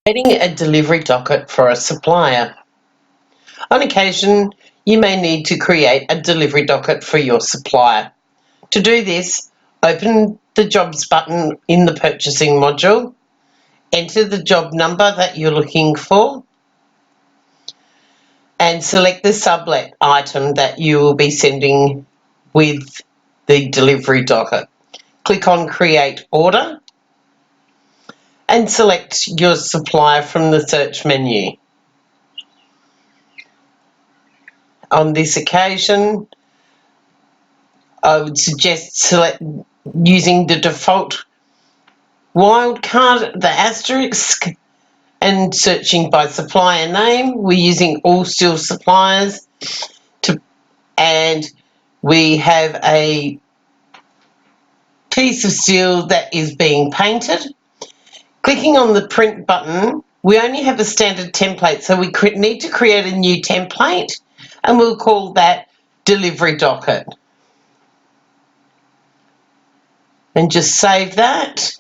Creating a delivery docket for a supplier. On occasion, you may need to create a delivery docket for your supplier. To do this, open the Jobs button in the Purchasing module, enter the job number that you're looking for, and select the sublet item that you will be sending with the delivery docket. Click on Create Order and select your supplier from the search menu. On this occasion, I would suggest using the default wildcard, the asterisk, and searching by supplier name. We're using All Steel Suppliers, and we have a piece of steel that is being painted. Clicking on the print button, we only have a standard template, so we need to create a new template, and we'll call that delivery docket. And just save that.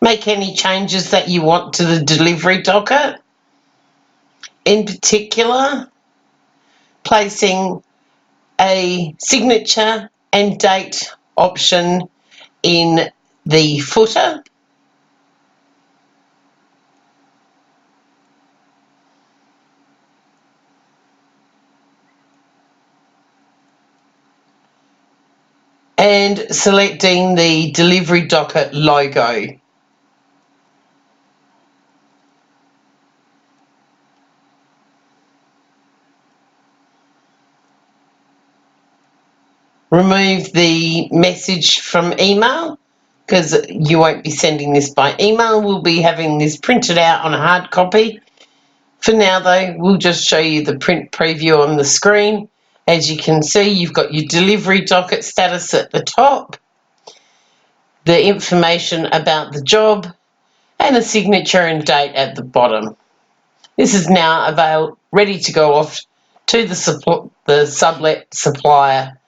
Make any changes that you want to the delivery docket. In particular, placing a signature and date option in the footer. And selecting the delivery docket logo. Remove the message from email, because you won't be sending this by email. We'll be having this printed out on a hard copy. For now though, we'll just show you the print preview on the screen. As you can see, you've got your delivery docket status at the top, the information about the job, and a signature and date at the bottom. This is now ready to go off to the sublet supplier.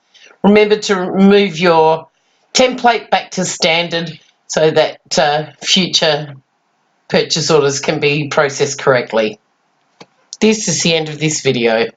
Remember to remove your template back to standard so that future purchase orders can be processed correctly. This is the end of this video.